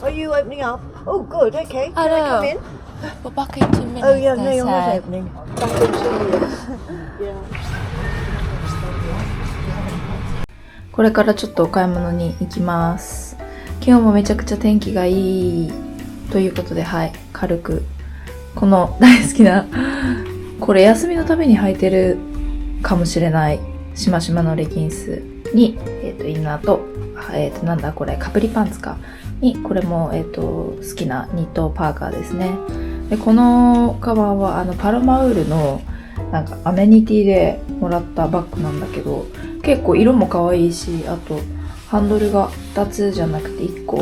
Are you opening up? Oh, good. Okay. Can I I come know. in? We're back in 2 minutes. Oh, yeah. No, they you're not said. opening. Back in 2 minutes. Yeah. これからちょっとお買い物に行きます。今日もめちゃくちゃ天気がいいということで、はい、軽くこの大好きなこれ休みのために履いてるかもしれないしましまのレギンスに、インナーと、なんだこれカプリパンツかに、これも、好きなニットパーカーですね。でこのカバンはパロマウールのなんかアメニティでもらったバッグなんだけど、結構色も可愛いし、あとハンドルが2つじゃなくて1個、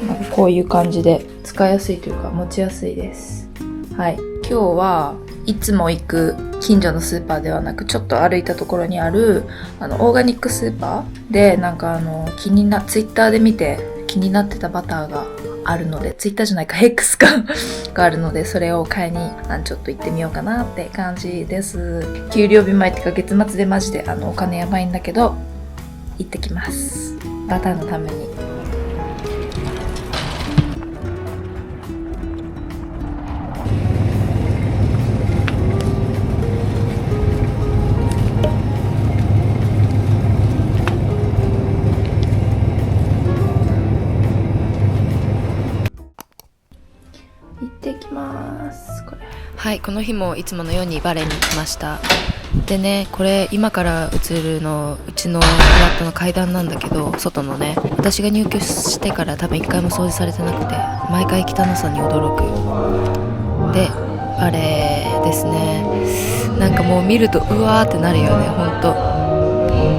なんかこういう感じで使いやすいというか持ちやすいです。はい、今日はいつも行く近所のスーパーではなく、ちょっと歩いたところにあるオーガニックスーパーで、なんかツイッターで見て気になってたバターがあるので、ツイッターじゃないか X かがあるので、それを買いにちょっと行ってみようかなって感じです。給料日前ってか月末でマジでお金やばいんだけど行ってきます。バターのために。行ってきます。はい、この日もいつものようにバレーに来ました。でね、これ今から映るのうちのフラットの階段なんだけど、外のね、私が入居してから多分一回も掃除されてなくて、毎回汚さに驚くでバレーですね。なんかもう見るとうわーってなるよね。ほんと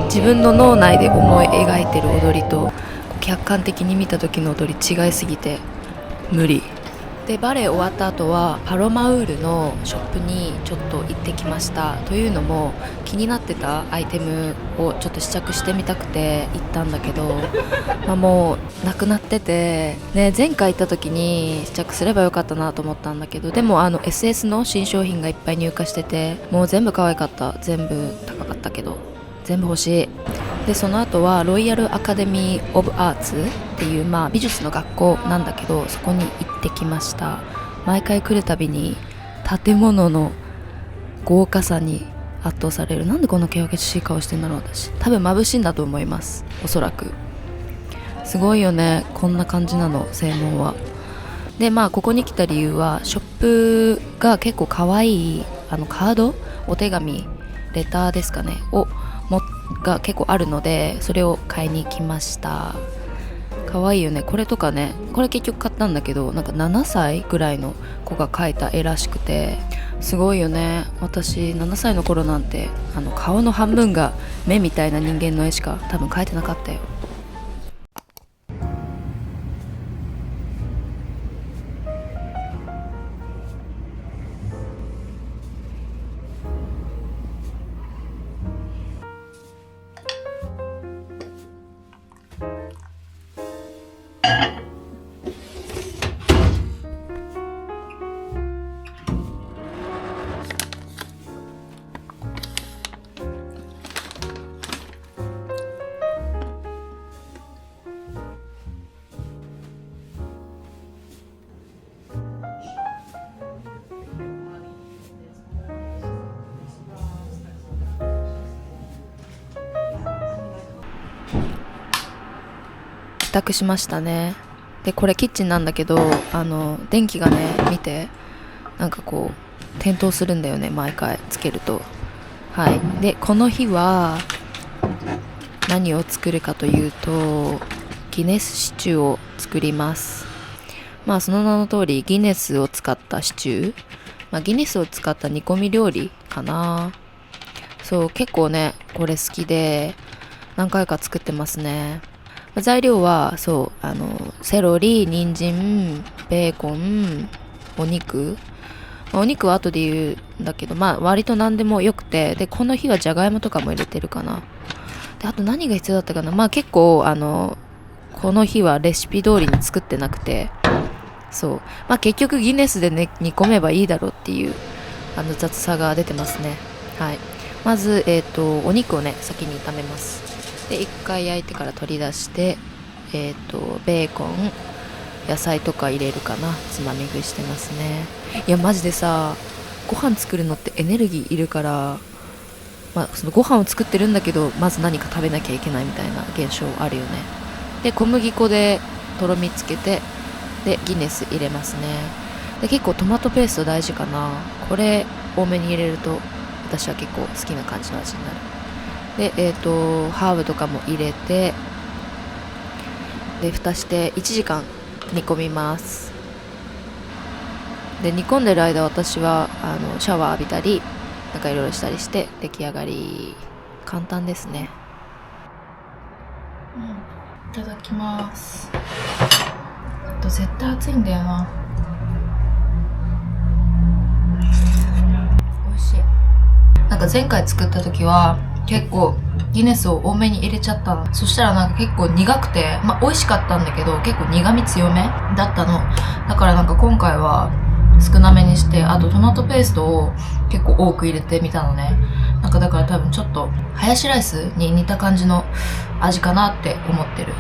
自分の脳内で思い描いてる踊りと客観的に見た時の踊り違いすぎて無理で、バレエ終わった後はパロマウールのショップにちょっと行ってきました。というのも気になってたアイテムをちょっと試着してみたくて行ったんだけど、もうなくなってて、ね、前回行った時に試着すればよかったなと思ったんだけど、でもSS の新商品がいっぱい入荷してて、もう全部可愛かった。全部高かったけど全部欲しい。でその後はロイヤルアカデミー・オブ・アーツっていう、美術の学校なんだけど、そこに行ってきました。毎回来るたびに建物の豪華さに圧倒される。なんでこんな険しい顔してんだろう。私多分眩しいんだと思います。おそらくすごいよね、こんな感じなの、性能は。でここに来た理由は、ショップが結構可愛いカード、お手紙、レターですかねが結構あるので、それを買いに来ました。可愛いよね。これとかね、これ結局買ったんだけど、なんか7歳ぐらいの子が描いた絵らしくて、すごいよね。私7歳の頃なんて顔の半分が目みたいな人間の絵しか多分描いてなかったよ。帰宅しましたね。でこれキッチンなんだけど、電気がね、見てなんかこう点灯するんだよね、毎回つけると。はい。でこの日は何を作るかというと、ギネスシチューを作ります。その名の通りギネスを使ったシチュー、ギネスを使った煮込み料理かな。そう結構ねこれ好きで何回か作ってますね。材料はセロリ、人参、ベーコン、お肉、お肉は後で言うんだけど、割と何でもよくて、でこの日はじゃがいもとかも入れてるかな。であと何が必要だったかな。結構この日はレシピ通りに作ってなくて、結局ギネスで、ね、煮込めばいいだろうっていう雑さが出てますね。はい。まずお肉をね先に炒めます。で一回焼いてから取り出して、ベーコン、野菜とか入れるかな。つまみ食いしてますね。いやマジでさ、ご飯作るのってエネルギーいるから、そのご飯を作ってるんだけど、まず何か食べなきゃいけないみたいな現象あるよね。で小麦粉でとろみつけて、でギネス入れますね。で結構トマトペースト大事かな。これ多めに入れると私は結構好きな感じの味になる。でハーブとかも入れて、で蓋して1時間煮込みます。で煮込んでる間、私はシャワー浴びたりなんかいろいろしたりして出来上がり。簡単ですね。いただきます。絶対熱いんだよな。美味しい。なんか前回作った時は結構ギネスを多めに入れちゃったの。そしたらなんか結構苦くて、美味しかったんだけど結構苦味強めだったの。だからなんか今回は少なめにして、あとトマトペーストを結構多く入れてみたのね。なんかだから多分ちょっとハヤシライスに似た感じの味かなって思ってる。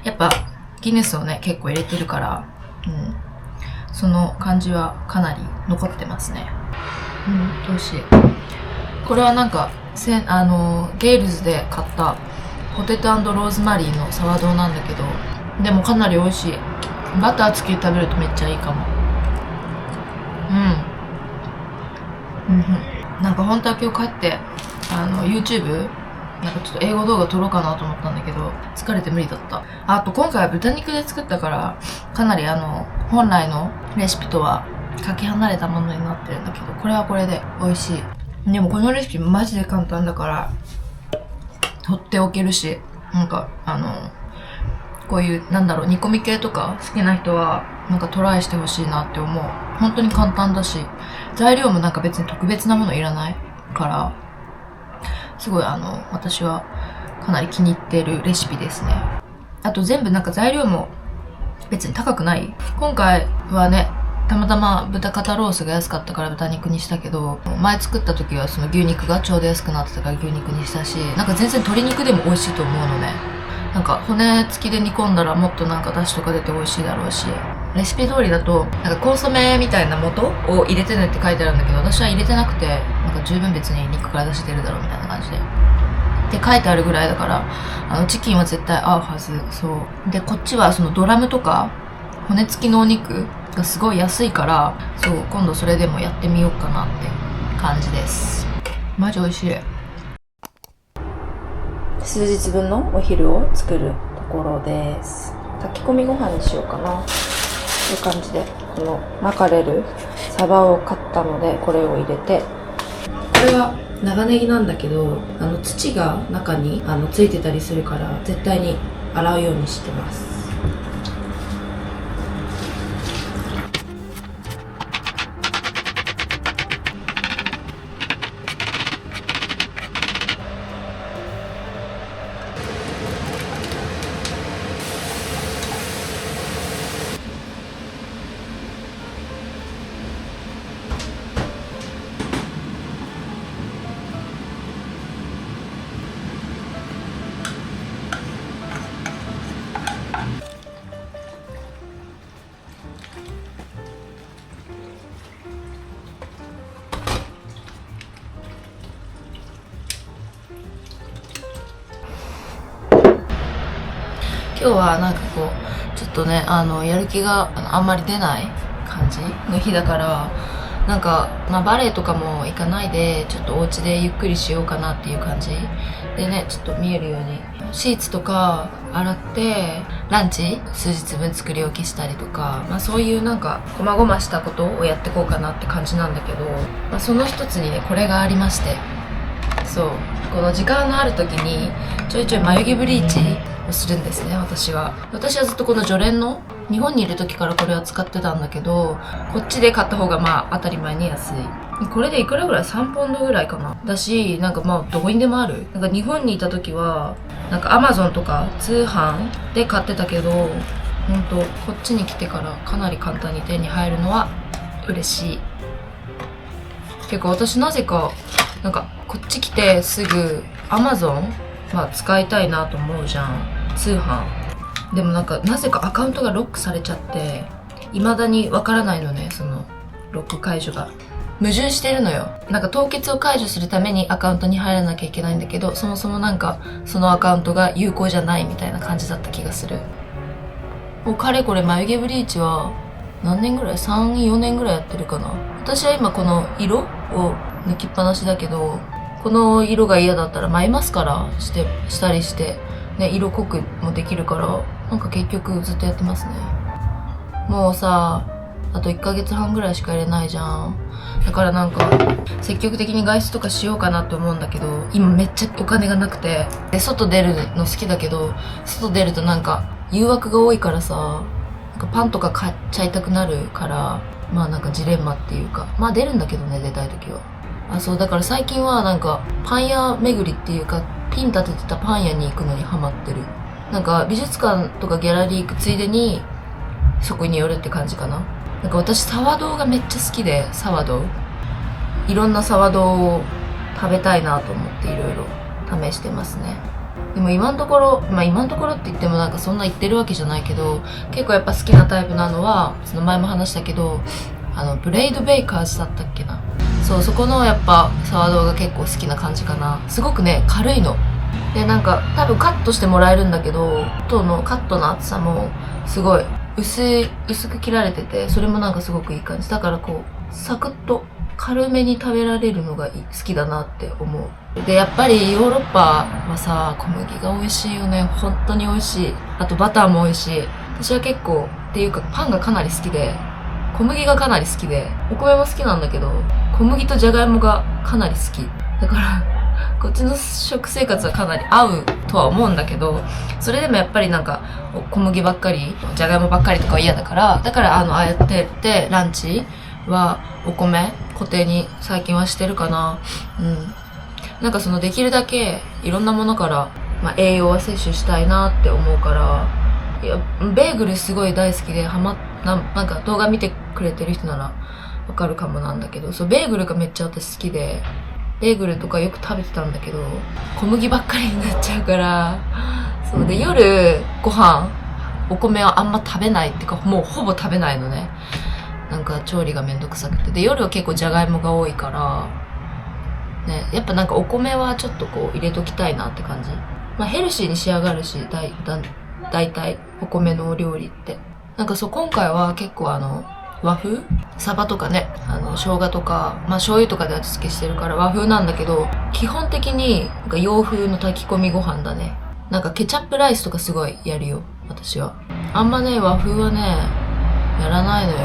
やっぱギネスをね結構入れてるから、その感じはかなり残ってますね。美味しい。これはなんかゲイルズで買ったポテト&ローズマリーのサワドーなんだけど、でもかなり美味しい。バターつけて食べるとめっちゃいいかも。なんか本当は今日帰ってYouTubeなんかちょっと英語動画撮ろうかなと思ったんだけど、疲れて無理だった。あと今回は豚肉で作ったから、かなり本来のレシピとはかけ離れたものになってるんだけど、これはこれで美味しい。でもこのレシピマジで簡単だから取っておけるし、なんかこういう煮込み系とか好きな人はなんかトライしてほしいなって思う。本当に簡単だし、材料もなんか別に特別なものいらないから、すごい私はかなり気に入ってるレシピですね。あと全部なんか材料も別に高くない。今回はね、たまたま豚肩ロースが安かったから豚肉にしたけど、前作った時はその牛肉がちょうど安くなってたから牛肉にしたし、なんか全然鶏肉でも美味しいと思うのね。なんか骨付きで煮込んだらもっとなんか出汁とか出て美味しいだろうし、レシピ通りだとなんかコンソメみたいな素を入れてねって書いてあるんだけど、私は入れてなくて、なんか十分別に肉から出してるだろうみたいな感じでって書いてあるぐらいだから、チキンは絶対合うはず。そうで、こっちはそのドラムとか骨付きのお肉がすごい安いから、そう今度それでもやってみようかなって感じです。マジ美味しい。数日分のお昼を作るところです。炊き込みご飯にしようかな。こういう感じで、このマカレル、サバを買ったのでこれを入れて、これは長ネギなんだけど、土が中についてたりするから絶対に洗うようにしてます。今日はなんかこうちょっとねやる気があんまり出ない感じの日だから、なんかバレエとかも行かないでちょっとお家でゆっくりしようかなっていう感じでね、ちょっと見えるようにシーツとか洗ってランチ数日分作り置きしたりとか、そういうなんかこまごましたことをやっていこうかなって感じなんだけど、その一つにねこれがありまして、そうこの時間のある時にちょいちょい眉毛ブリーチをするんですね。私はずっとこのジョレンの日本にいる時からこれは使ってたんだけど、こっちで買った方が当たり前に安い。これでいくらぐらい3ポンドぐらいかなだし、なんかどこにでもある。なんか日本にいた時はなんかアマゾンとか通販で買ってたけど、ほんとこっちに来てからかなり簡単に手に入るのは嬉しい。結構私なぜかなんかこっち来てすぐアマゾン使いたいなと思うじゃん、通販でもなんかなぜかアカウントがロックされちゃって未だにわからないのね、そのロック解除が。矛盾してるのよ。なんか凍結を解除するためにアカウントに入らなきゃいけないんだけど、そもそもなんかそのアカウントが有効じゃないみたいな感じだった気がする。もうかれこれ眉毛ブリーチは何年ぐらい ?3、4年ぐらいやってるかな。私は今この色を抜きっぱなしだけど、この色が嫌だったら眉マスカラしたりして、ね、色濃くもできるから、なんか結局ずっとやってますね。もうさ、あと1ヶ月半ぐらいしか入れないじゃん。だからなんか、積極的に外出とかしようかなって思うんだけど、今めっちゃお金がなくて。で、外出るの好きだけど、外出るとなんか、誘惑が多いからさ、なんかパンとか買っちゃいたくなるから、まあなんかジレンマっていうか、まあ出るんだけどね、出たい時は。あ、そう、だから最近はなんか、パン屋巡りっていうか、ピン立ててたパン屋に行くのにハマってる。なんか、美術館とかギャラリー行くついでに、そこに寄るって感じかな。なんか私、サワドーがめっちゃ好きで、サワドー。いろんなサワドーを食べたいなと思っていろいろ試してますね。でも今のところ、まあ今のところって言ってもなんかそんな言ってるわけじゃないけど、結構やっぱ好きなタイプなのは、その前も話したけど、ブレイドベイカーズだったっけな。そう、そこのやっぱサワドーが結構好きな感じかな。すごくね、軽いの。で、なんか多分カットしてもらえるんだけど、カットの厚さもすごい薄く切られてて、それもなんかすごくいい感じ。だからこう、サクッと軽めに食べられるのが好きだなって思う。で、やっぱりヨーロッパはさ、小麦が美味しいよね。本当に美味しい。あとバターも美味しい。私は結構、っていうかパンがかなり好きで、小麦がかなり好きで、お米も好きなんだけど、小麦とじゃがいもがかなり好き。だから、こっちの食生活はかなり合うとは思うんだけど、それでもやっぱりなんか、小麦ばっかり、じゃがいもばっかりとかは嫌だから、だからああやってランチはお米固定に最近はしてるかな。うん。なんかそのできるだけいろんなものから、まあ、栄養は摂取したいなって思うから、いや、ベーグルすごい大好きでなんか動画見てくれてる人ならわかるかもなんだけど、そう、ベーグルがめっちゃ私好きで、ベーグルとかよく食べてたんだけど、小麦ばっかりになっちゃうから、そうで、夜ご飯、お米はあんま食べないっていうか、もうほぼ食べないのね。なんか調理がめんどくさくて。で、夜は結構じゃがいもが多いから、ね、やっぱなんかお米はちょっとこう入れときたいなって感じ。まあヘルシーに仕上がるし、だいたいお米のお料理って。なんかそう、今回は結構和風サバとかね、生姜とか、まあ醤油とかで味付けしてるから和風なんだけど、基本的になんか洋風の炊き込みご飯だね。なんかケチャップライスとかすごいやるよ、私は。あんまね、和風はね、やらないのよ。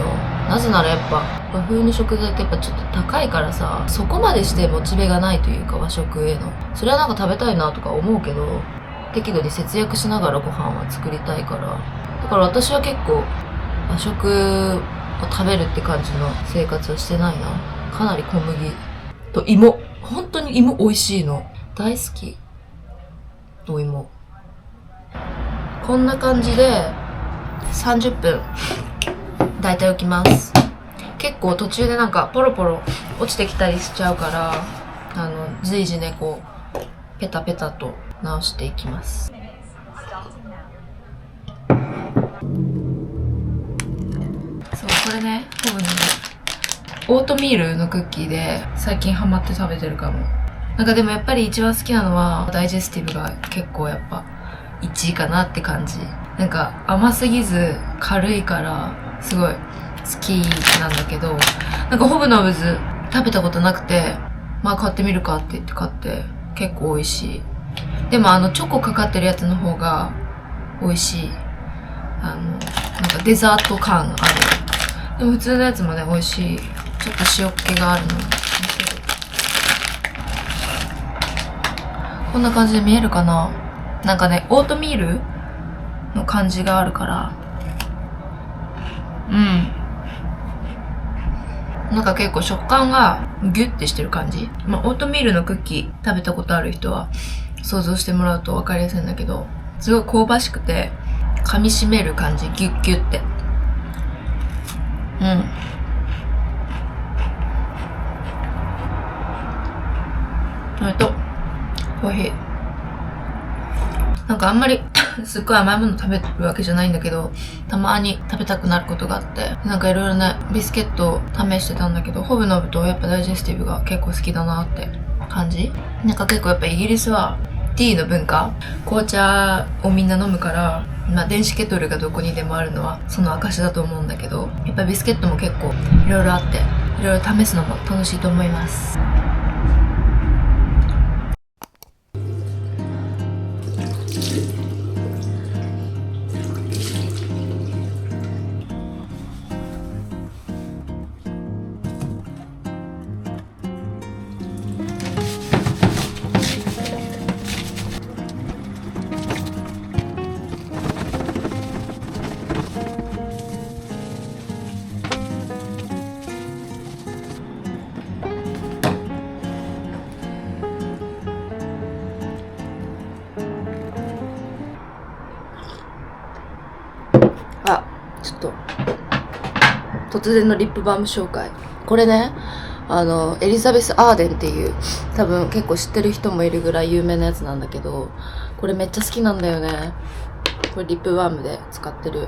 なぜならやっぱ和風の食材ってやっぱちょっと高いからさ、そこまでしてモチベがないというか、和食への。それはなんか食べたいなとか思うけど、適度に節約しながらご飯は作りたいから。だから私は結構和食を食べるって感じの生活はしてないな。かなり小麦と芋。本当に芋美味しいの。大好き。お芋。こんな感じで30分だいたい置きます。結構途中でなんかポロポロ落ちてきたりしちゃうから、随時ね、こうペタペタと直していきます。そう、これね、多分ね、オートミールのクッキーで最近ハマって食べてるかも。なんかでもやっぱり一番好きなのはダイジェスティブが結構やっぱ1位かなって感じ。なんか甘すぎず軽いからすごい好きなんだけど、なんかホブノブズ食べたことなくて、まあ買ってみるかって言って買って結構美味しい。でもチョコかかってるやつの方が美味しい。なんかデザート感ある。でも普通のやつもね、美味しい。ちょっと塩っ気があるの。こんな感じで見えるかな？なんかね、オートミールの感じがあるから。うん。なんか結構食感がギュッてしてる感じ。まあ、オートミールのクッキー食べたことある人は想像してもらうと分かりやすいんだけど、すごい香ばしくて、噛み締める感じ、ギュッギュッて。うん。コーヒー。なんかあんまりすっごい甘いもの食べるわけじゃないんだけど、たまに食べたくなることがあって、なんかいろいろね、ビスケットを試してたんだけど、ホブノブとやっぱダイジェスティブが結構好きだなって感じ。なんか結構やっぱイギリスはティーの文化、紅茶をみんな飲むから、まあ電子ケトルがどこにでもあるのはその証だと思うんだけど、やっぱビスケットも結構いろいろあって、いろいろ試すのも楽しいと思います。あ、ちょっと突然のリップバーム紹介。これね、エリザベス・アーデンっていう多分結構知ってる人もいるぐらい有名なやつなんだけど、これめっちゃ好きなんだよね。これリップバームで使ってる。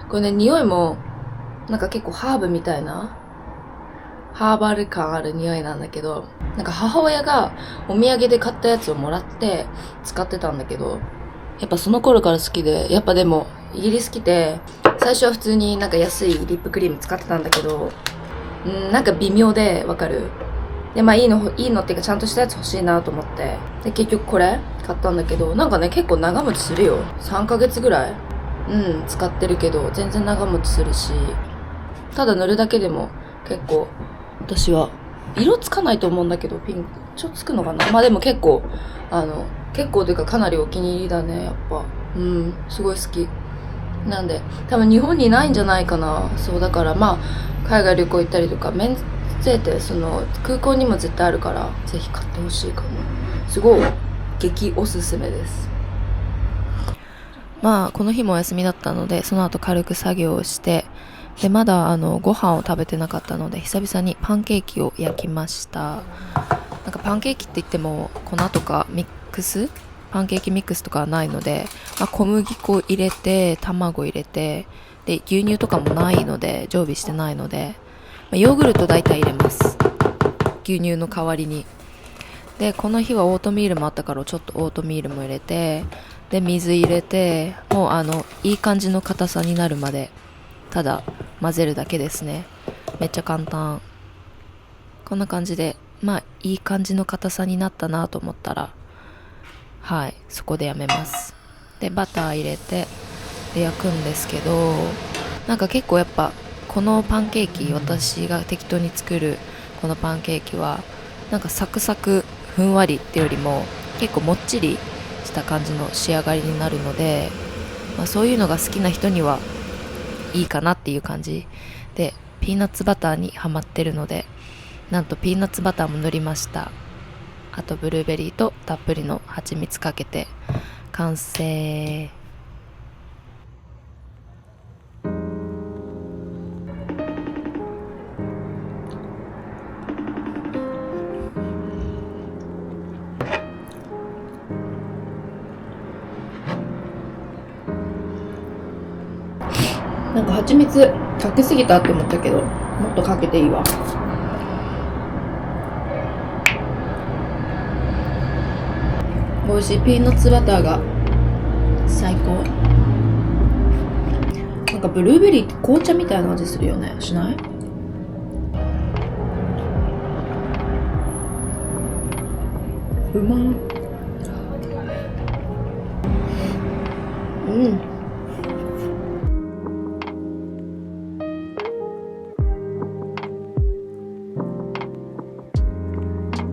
これね、匂いもなんか結構ハーブみたいなハーバル感ある匂いなんだけど、なんか母親がお土産で買ったやつをもらって使ってたんだけど、やっぱその頃から好きで、やっぱでもイギリス来て最初は普通になんか安いリップクリーム使ってたんだけど、なんか微妙で、わかる？で、まあいいのっていうかちゃんとしたやつ欲しいなと思って、で結局これ買ったんだけど、なんかね結構長持ちするよ。3ヶ月ぐらい使ってるけど全然長持ちするし、ただ塗るだけでも結構、私は色つかないと思うんだけど、ピンクちょっとつくのかな。まあでも結構結構というかかなりお気に入りだね、やっぱ。すごい好きなんで、多分日本にないんじゃないかな。そうだからまあ海外旅行行ったりとか、メンズデーってその空港にも絶対あるから、ぜひ買ってほしいかも。すごい激おすすめです。まあこの日もお休みだったので、その後軽く作業をして、でまだご飯を食べてなかったので久々にパンケーキを焼きました。なんかパンケーキって言っても粉とかミックスパンケーキミックスとかはないので、まあ、小麦粉入れて卵入れて、で牛乳とかもないので、常備してないので、まあ、ヨーグルト大体入れます、牛乳の代わりに。でこの日はオートミールもあったからちょっとオートミールも入れて、で水入れて、もういい感じの硬さになるまでただ混ぜるだけですね。めっちゃ簡単。こんな感じで、まあいい感じの硬さになったなと思ったら、はい、そこでやめます。でバター入れてで焼くんですけど、なんか結構やっぱこのパンケーキ、私が適当に作るこのパンケーキはなんかサクサクふんわりってよりも結構もっちりした感じの仕上がりになるので、まあ、そういうのが好きな人にはいいかなっていう感じで、ピーナッツバターにハマってるので、なんとピーナッツバターも塗りました。あとブルーベリーとたっぷりの蜂蜜かけて完成。なんか蜂蜜かけすぎたって思ったけど、もっとかけていいわ。美味しい。ピーナッツバターが最高。なんかブルーベリーって紅茶みたいな味するよね。しない？うまー。